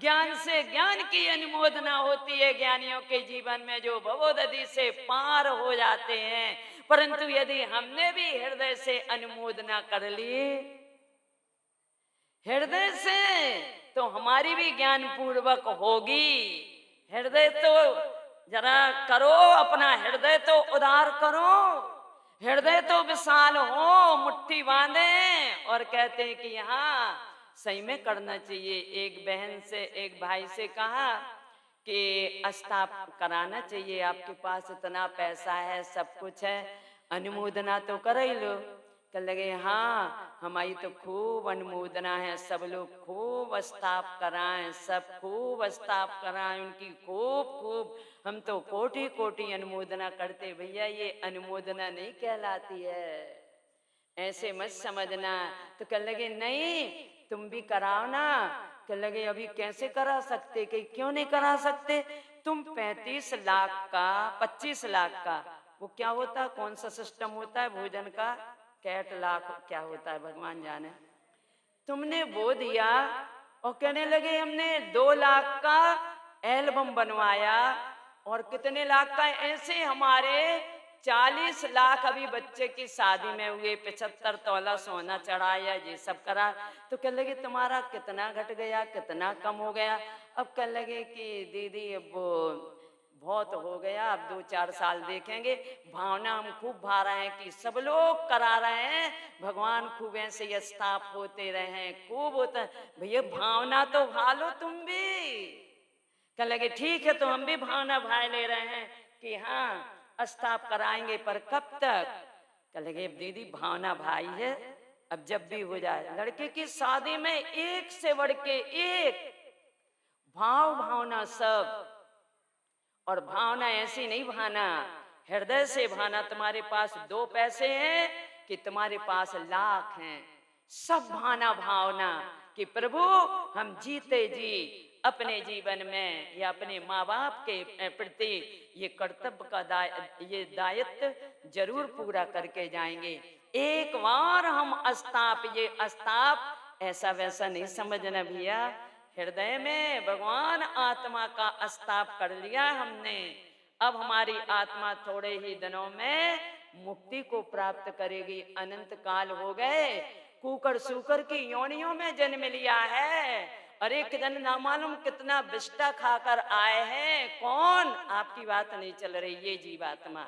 ज्ञान से ज्ञान की अनुमोदना होती है ज्ञानियों के जीवन में, जो भवोदधि से पार हो जाते हैं। परंतु यदि हमने भी हृदय से अनुमोदना कर ली, हृदय से, तो हमारी भी ज्ञान पूर्वक होगी। हृदय तो जरा करो, अपना हृदय तो उदार करो, हृदय तो विशाल हो, मुट्ठी बांधे और कहते हैं कि यहाँ सही में करना चाहिए। एक बहन से, एक भाई से कहा कि अस्ताप कराना चाहिए, आपके पास इतना पैसा है, सब कुछ है, अनुमोदना तो कर ही लो। कह लगे हाँ हमारी तो खूब अनुमोदना है, सब लोग खूब अस्ताप कराएं, सब खूब अस्ताप कराएं उनकी, खूब खूब, हम तो कोटि कोटि अनुमोदना करते। भैया ये अनुमोदना नहीं कहलाती है, ऐसे मत समझना। तो कह लगे नहीं तुम भी कराओ ना। कह लगे अभी कैसे करा सकते? कि क्यों नहीं करा सकते? तुम 35 लाख का, 25 लाख का, वो क्या होता है, कौन सा सिस्टम होता है भोजन का, कैट लाख क्या होता है भगवान जाने, तुमने वो दिया और कहने लगे हमने 2 लाख का एल्बम बनवाया, और कितने लाख का, ऐसे हमारे 40 लाख अभी बच्चे की शादी में हुए, 75 तोला सोना चढ़ाया, ये सब करा। तो कह लगे तुम्हारा कितना घट गया, कितना कम हो गया? अब कह लगे कि दीदी अब वो बहुत हो गया, अब 2-4 साल देखेंगे। भावना हम खूब भा रहे हैं कि सब लोग करा रहे हैं, भगवान खूब ऐसे स्थाप होते रहे, खूब होता। भैया भावना तो भा लो तुम भी। कह लगे ठीक है, तो हम भी भावना भाई ले रहे हैं कि हाँ अस्ताप कराएंगे, पर कब तक? कह लगे दीदी भावना भाई है, अब जब भी हो जाए। लड़के की शादी में एक से बढ़ के एक भाव भावना सब, और भावना ऐसी नहीं भाना, हृदय से भाना। तुम्हारे पास 2 पैसे हैं कि तुम्हारे पास लाख हैं, सब भाना भावना कि प्रभु हम जीते जी अपने जीवन में या अपने माँ बाप के प्रति ये कर्तव्य का ये दायित्व जरूर पूरा करके जाएंगे। एक बार हम अस्ताप, ये अस्ताप ऐसा वैसा नहीं समझना भैया, हृदय में भगवान आत्मा का अस्ताप कर लिया हमने। अब हमारी आत्मा थोड़े ही दिनों में मुक्ति को प्राप्त करेगी। अनंत काल हो गए, कुकर सूकर की योनियों में जन्म लिया है। अरे कितन ना मालूम कितना विष्टा खाकर आए हैं। कौन? आपकी बात नहीं चल रही, ये जीवात्मा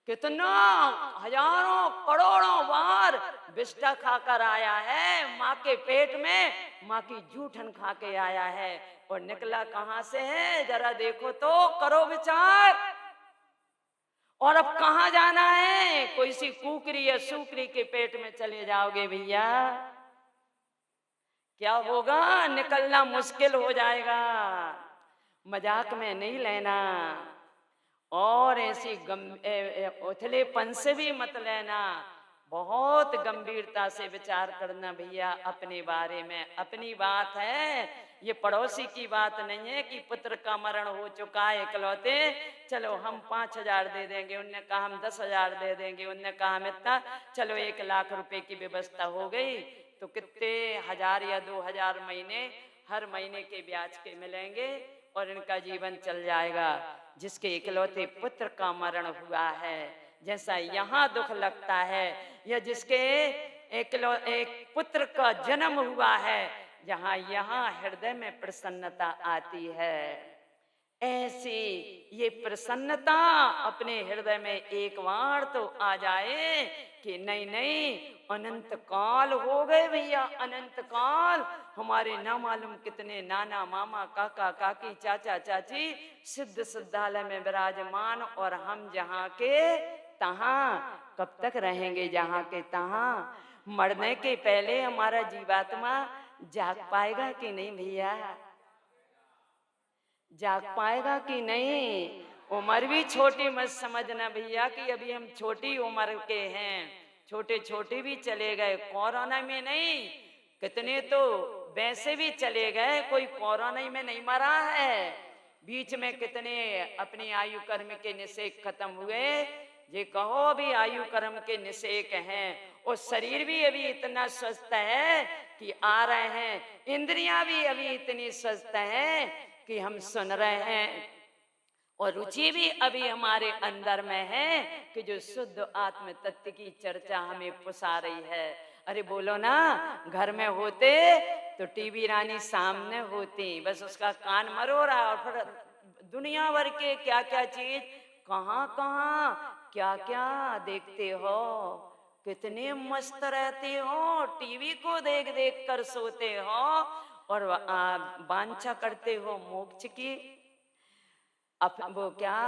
कितना हजारों करोड़ों बार विष्टा खाकर आया है। माँ के पेट में माँ की जूठन खा के आया है और निकला कहां से है जरा देखो तो, करो विचार। और अब कहां जाना है? कोई सी कुकरी या सूकरी के पेट में चले जाओगे भैया, क्या होगा? निकलना मुश्किल हो जाएगा। मजाक में नहीं लेना और ऐसी उथलेपन से भी मत लेना। बहुत गंभीरता से विचार करना भैया अपने बारे में। अपनी बात है, ये पड़ोसी की बात नहीं है कि पुत्र का मरण हो चुका है इकलौते, चलो हम 5,000 दे देंगे, उनने कहा हम 10,000 दे देंगे, उनने कहा हम इतना, चलो 1,00,000 रुपए की व्यवस्था हो गई तो कितने 1,000 या 2,000 महीने हर महीने के ब्याज के मिलेंगे और इनका जीवन चल जाएगा। जिसके इकलौते पुत्र का मरण हुआ है, जैसा यहाँ दुख लगता है, या जिसके एक पुत्र का जन्म हुआ है, जहाँ यहाँ हृदय में प्रसन्नता आती है, ऐसी ये प्रसन्नता अपने हृदय में एक बार तो आ जाए कि नहीं नहीं, अनंत काल हो गए भैया, अनंत काल। हमारे ना मालूम कितने नाना मामा काका काकी चाचा चाची सिद्ध सिद्धालय में विराजमान, और हम जहाँ के तहाँ कब तक रहेंगे, जहाँ के तहाँ। मरने के पहले हमारा जीवात्मा जाग पाएगा कि नहीं भैया? जाग पाएगा कि नहीं? उम्र भी छोटी मत समझना भैया कि अभी हम छोटी उम्र के हैं, छोटे छोटे भी चले गए। कोरोना में नहीं, कितने तो वैसे भी चले गए, कोई कोरोना में नहीं मरा है। बीच में कितने अपनी आयु कर्म के निषेक खत्म हुए। ये कहो अभी आयु कर्म के निषेक हैं और शरीर भी अभी इतना स्वस्थ है कि आ रहे हैं, इंद्रियां भी अभी इतनी स्वस्थ है कि हम सुन रहे हैं, और रुचि भी अभी हमारे अंदर में है कि जो शुद्ध आत्म तत्व की चर्चा हमें पुसा रही है। अरे बोलो ना, घर में होते तो टीवी रानी सामने होती, बस उसका कान मरो रहा, और फिर दुनिया भर के क्या क्या चीज कहाँ कहाँ क्या क्या देखते हो, कितने मस्त रहते हो, टीवी को देख देख कर सोते हो और वांछा करते हो मोक्ष की। अब वो क्या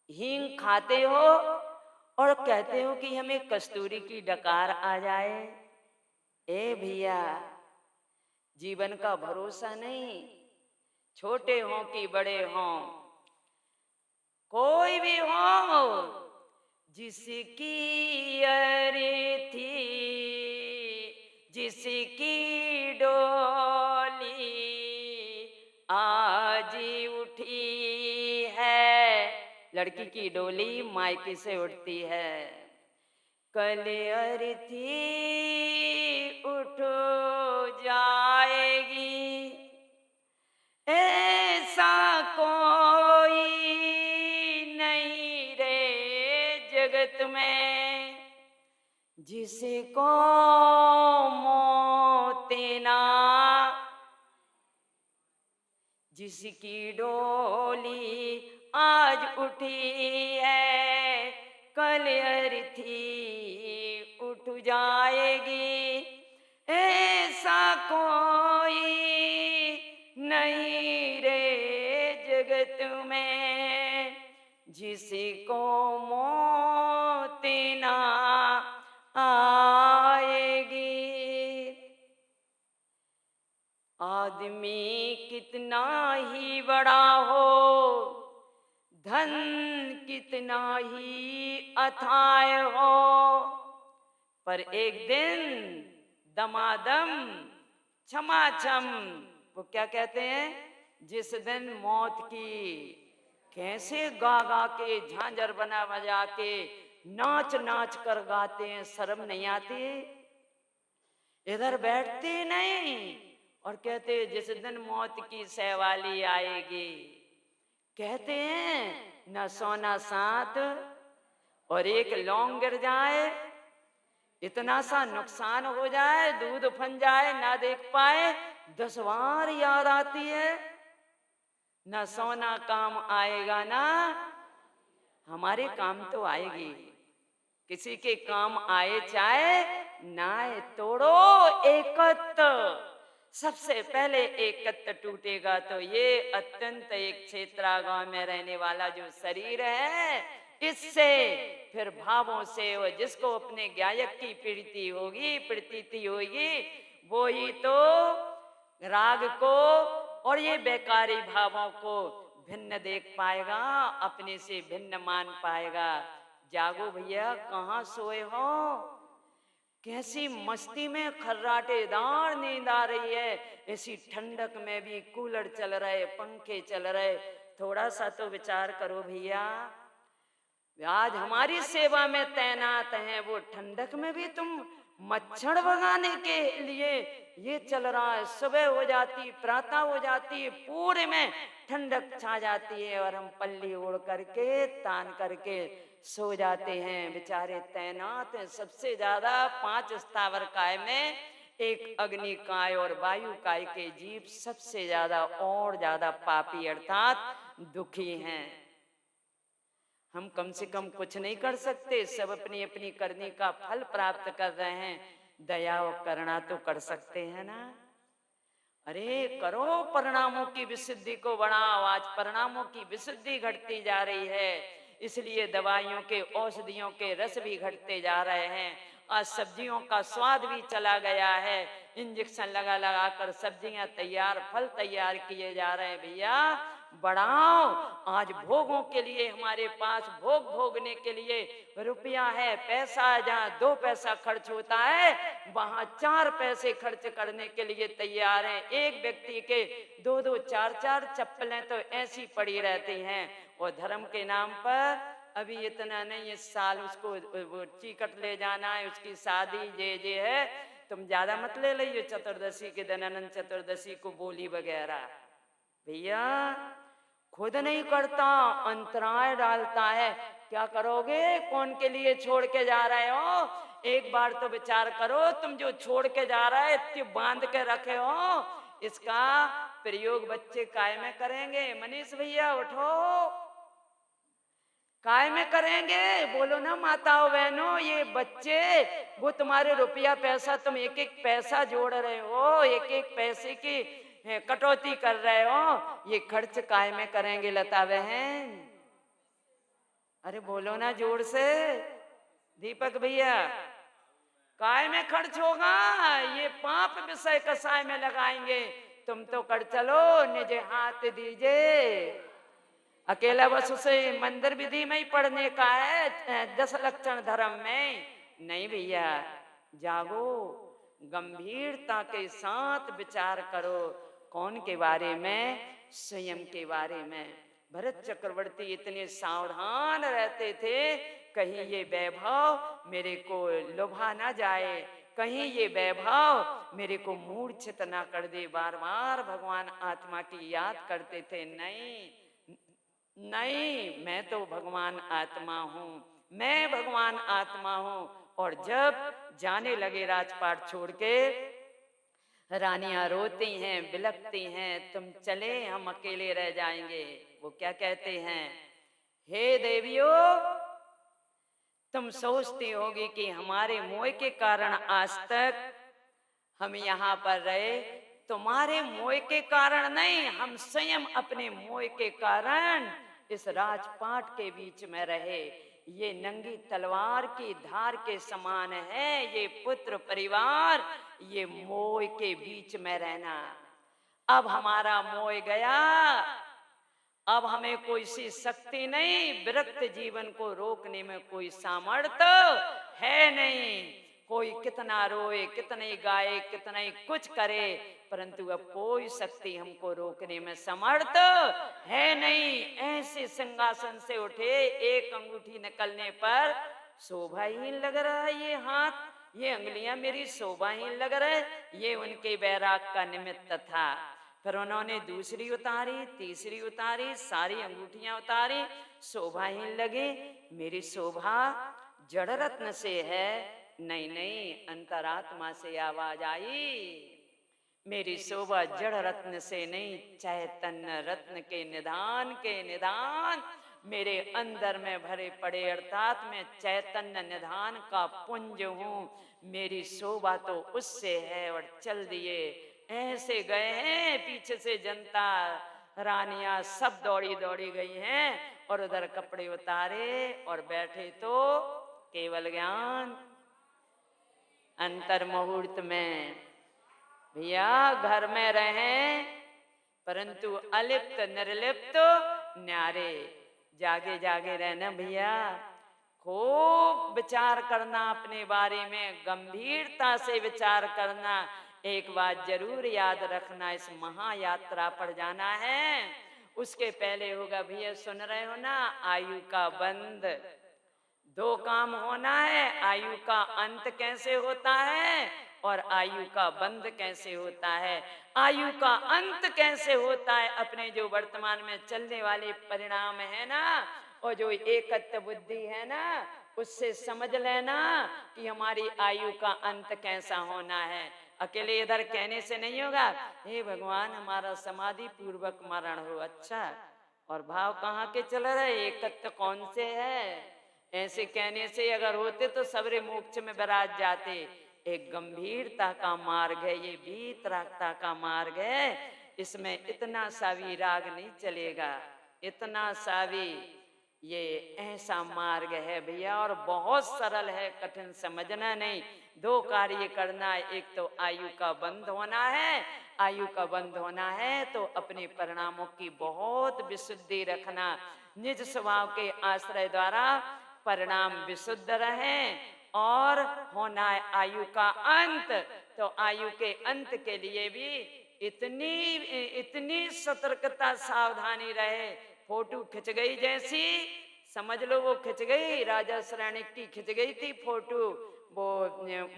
हींग खाते हो और कहते हो कि हमें कस्तूरी की डकार आ जाए। ए भैया, जीवन का भरोसा नहीं, छोटे हों कि बड़े हों, कोई भी हो, जिसकी अर्थी जिसकी डोली आज उठी है। लड़की की डोली मायके से उठती है, कल अर्थी उठ जाएगी। ऐसा कोई नहीं रे जगत में जिसको मौत ना, जिसकी डोली आज उठी है कल अर्थी उठ जाएगी। ऐसा कोई नहीं रे जगत में जिसको मौत ना आएगी। आदमी कितना ही बड़ा हो, धन कितना ही अथाह हो, पर एक दिन दमादम छमाछम। वो क्या कहते हैं, जिस दिन मौत की कैसे गा गा के, झांझर बना बजा के, नाच नाच कर गाते हैं, शर्म नहीं आती? इधर बैठते नहीं और कहते हैं जिस दिन मौत की सवाली आएगी, कहते हैं न सोना साथ और एक लौंग गिर जाए, इतना सा नुकसान हो जाए, दूध फन जाए ना देख पाए, 10 बार याद आती है। न सोना काम आएगा ना, हमारे काम तो आएगी, किसी के काम आए चाहे ना आए, तोड़ो एकत, सबसे पहले एकत टूटेगा तो ये अत्यंत एक क्षेत्रा गांव में रहने वाला जो शरीर है, इससे फिर भावों से वो जिसको अपने गायक की प्रीति होगी, प्रतीति होगी, वो ही तो राग को और ये बेकारी भावों को भिन्न देख पाएगा, अपने से भिन्न मान पाएगा। जागो भैया, कहाँ सोए हो? कैसी मस्ती में खर्राटेदार नींद आ रही है, ऐसी ठंडक में भी कूलर चल रहे, पंखे चल रहे, थोड़ा सा तो विचार करो भैया। आज हमारी सेवा में तैनात हैं, वो ठंडक में भी तुम मच्छर भगाने के लिए ये चल रहा है। सुबह हो जाती, प्रातः हो जाती, पूरे में ठंडक छा जाती है और हम पल्ली ओढ़ करके तान करके सो जाते हैं। बेचारे तैनात हैं। सबसे ज्यादा 5 स्थावर काय में एक अग्नि काय और वायु काय के जीव सबसे ज्यादा और ज्यादा पापी अर्थात दुखी हैं। हम कम से कम कुछ नहीं कर सकते, सब अपनी अपनी करने का फल प्राप्त कर रहे हैं, दया और करुणा तो कर सकते हैं ना। अरे करो, परिणामों की विशुद्धि को बढ़ाओ। आज परिणामों की विशुद्धि घटती जा रही है, इसलिए दवाइयों के, औषधियों के रस भी घटते जा रहे हैं। आज सब्जियों का स्वाद भी चला गया है, इंजेक्शन लगा लगा कर सब्जियां तैयार, फल तैयार किए जा रहे हैं। भैया बढ़ाओ, आज भोगों के लिए हमारे पास भोग भोगने के लिए रुपया है, पैसा है। जहाँ 2 पैसा खर्च होता है वहां 4 पैसे खर्च करने के लिए तैयार हैं। एक व्यक्ति के 2-2, 4-4 चप्पलें तो ऐसी पड़ी रहती हैं। और धर्म के नाम पर अभी इतना नहीं, इस साल उसको वो टिकट ले जाना है, उसकी शादी जे है, तुम ज्यादा मत ले लो। चतुर्दशी के दिन, अनंत चतुर्दशी को बोली वगैरह भैया खुद नहीं करता, अंतराय डालता है। क्या करोगे? कौन के लिए छोड़ के जा रहे हो? एक बार तो विचार करो, तुम जो छोड़ के जा रहे हो, इतनी बांध के रखे हो, इसका प्रयोग बच्चे काय में करेंगे? मनीष भैया उठो, काय में करेंगे? बोलो ना माताओं बहनों, ये बच्चे वो तुम्हारे रुपया पैसा, तुम एक एक पैसा जोड़ रहे हो, एक एक पैसे की कटौती कर रहे हो, ये खर्च काय में करेंगे लता बहन? अरे बोलो ना जोर से दीपक भैया, काय में खर्च होगा? ये पाप विषय कसाय में लगाएंगे। तुम तो कर चलो, निज हाथ दीजिए। अकेला बस उसे मंदिर विधि में ही पढ़ने का है, 10 लक्षण धर्म में नहीं। भैया जागो, गंभीरता के साथ विचार करो। कौन के बारे में? स्वयं के बारे में। भरत चक्रवर्ती इतने सावधान रहते थे, कहीं ये वैभव मेरे को लुभा ना जाए, कहीं ये वैभव मेरे को मूर्छित ना कर दे। बार बार भगवान आत्मा की याद करते थे। नहीं नहीं, मैं तो भगवान आत्मा हूँ, मैं भगवान आत्मा हूँ। और जब जाने लगे राजपाट छोड़ के, रानियां रोती हैं, बिलखती हैं, तुम चले, हम अकेले रह जाएंगे। वो क्या कहते हैं? हे देवियों, तुम सोचती होगी कि हमारे मोह के कारण आज तक हम यहाँ पर रहे। तुम्हारे मोह के कारण नहीं, हम स्वयं अपने मोह के कारण इस राजपाट के बीच में रहे। ये नंगी तलवार की धार के समान है ये पुत्र परिवार, ये मोह के बीच में रहना। अब हमारा मोह गया, अब हमें कोई सी शक्ति नहीं, विरक्त जीवन को रोकने में कोई सामर्थ्य है नहीं। कोई कितना रोए, कितने गाए, कितना ही कुछ करे, परंतु अब कोई शक्ति हमको रोकने में समर्थ है नहीं। ऐसे सिंहासन से उठे, एक अंगूठी निकलने पर शोभाहीन लग रहा है ये हाथ, ये अंगुलियां मेरी शोभाहीन लग रहे, ये उनके बैराग का निमित्त था। फिर उन्होंने दूसरी उतारी, तीसरी उतारी, सारी अंगूठियां उतारी, शोभाहीन लगी। मेरी शोभा जड़ रत्न से है, नहीं नहीं, अंतरात्मा से आवाज आई, मेरी शोभा जड़ रत्न से नहीं, चैतन्य रत्न के निधान मेरे अंदर में भरे पड़े, अर्थात मैं चैतन्य निधान का पुंज हूँ। मेरी शोभा तो उससे है। और चल दिए, ऐसे गए हैं, पीछे से जनता रानियां सब दौड़ी दौड़ी गई हैं, और उधर कपड़े उतारे और बैठे तो केवल ज्ञान अंतर मुहूर्त में। भैया घर में रहें, परंतु अलिप्त निर्लिप्त न्यारे, जागे जागे रहना भैया। खूब विचार करना अपने बारे में, गंभीरता से विचार करना। एक बात जरूर याद रखना, इस महायात्रा पर जाना है, उसके पहले होगा भैया, सुन रहे हो ना, आयु का बंध। दो काम होना है, आयु का अंत कैसे होता है और आयु का बंध कैसे होता है। आयु का अंत कैसे होता है, अपने जो वर्तमान में चलने वाले परिणाम है ना, और जो एकत्व बुद्धि है ना, उससे समझ लेना कि हमारी आयु का अंत कैसा होना है। अकेले इधर कहने से नहीं होगा, हे भगवान हमारा समाधि पूर्वक मरण हो। अच्छा, और भाव कहाँ के चल रहे, एकत्व कौन से है। ऐसे कहने से अगर होते तो सबरे मोक्ष में विराज जाते। एक गंभीरता का मार्ग है, ये वीतरागता का मार्ग है, इसमें इतना सा भी राग नहीं चलेगा, इतना सा भी, ये ऐसा मार्ग है भैया, और बहुत सरल है, कठिन समझना नहीं। दो कार्य करना है, एक तो आयु का बंध होना है, आयु का बंध होना है तो अपने परिणामों की बहुत विशुद्धि रखना, निज स्वभाव के आश्रय द्वारा परिणाम विशुद्ध रहे। और होना है आयु का अंत, तो आयु के अंत के लिए भी इतनी सतर्कता सावधानी रहे। फोटो खिंच गई जैसी, समझ लो वो खिंच गई, राजा श्रेणिक की खिंच गई थी फोटो, वो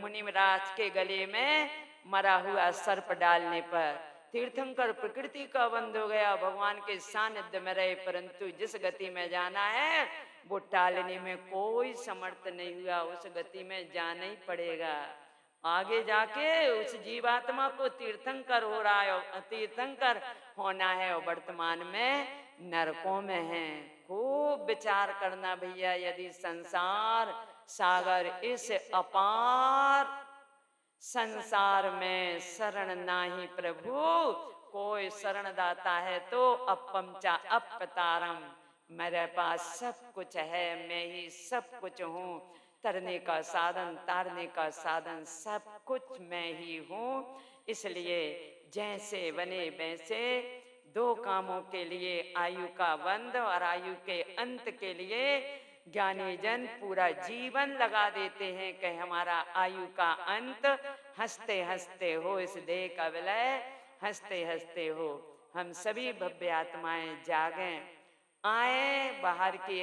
मुनिमराज के गले में मरा हुआ सर्प डालने पर। तीर्थंकर प्रकृति का बंध हो गया, भगवान के सानिध्य में रहे, परंतु जिस गति में जाना है वो टालने में कोई समर्थ नहीं हुआ, उस गति में जाना ही पड़ेगा। आगे जाके उस जीवात्मा को तीर्थंकर हो रहा है, तीर्थंकर होना है, और वर्तमान में नरकों में है। खूब विचार करना भैया, यदि संसार सागर इस अपार संसार में शरण नाही प्रभु, कोई शरण दाता है तो अपमचा अपतारम, मेरे पास सब कुछ है, मैं ही सब कुछ हूँ, तरने का साधन, तारने का साधन, सब कुछ मैं ही हूँ। इसलिए जैसे बने वैसे, दो कामों के लिए, आयु का बंध और आयु के अंत के लिए ज्ञानी जन पूरा जीवन लगा देते हैं कि हमारा आयु का अंत हंसते हंसते हो, इस देह का विलय हंसते हंसते हो। हम सभी भव्य आत्माएं जागें, आए बाहर की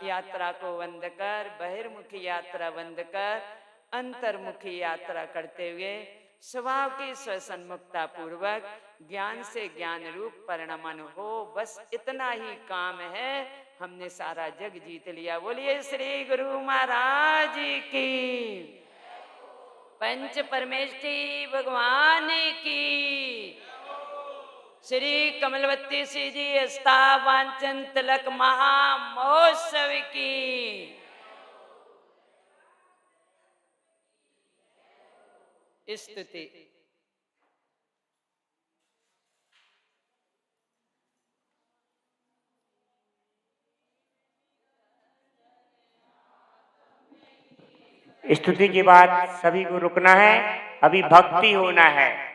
यात्रा को बंद कर, बहिर्मुखी यात्रा बंद कर, अंतर्मुखी यात्रा करते हुए स्वभाव की स्वसन्मुखता पूर्वक ज्ञान से ज्ञान रूप परिणमन हो। बस इतना ही काम है, हमने सारा जग जीत लिया। बोलिए श्री गुरु महाराज की, पंच परमेष्ठी भगवान की, श्री कमलवती सी जी स्थावांचन तिलक महामहोत्सव की स्तुति। स्तुति के बाद सभी को रुकना है, अभी भक्ति होना है।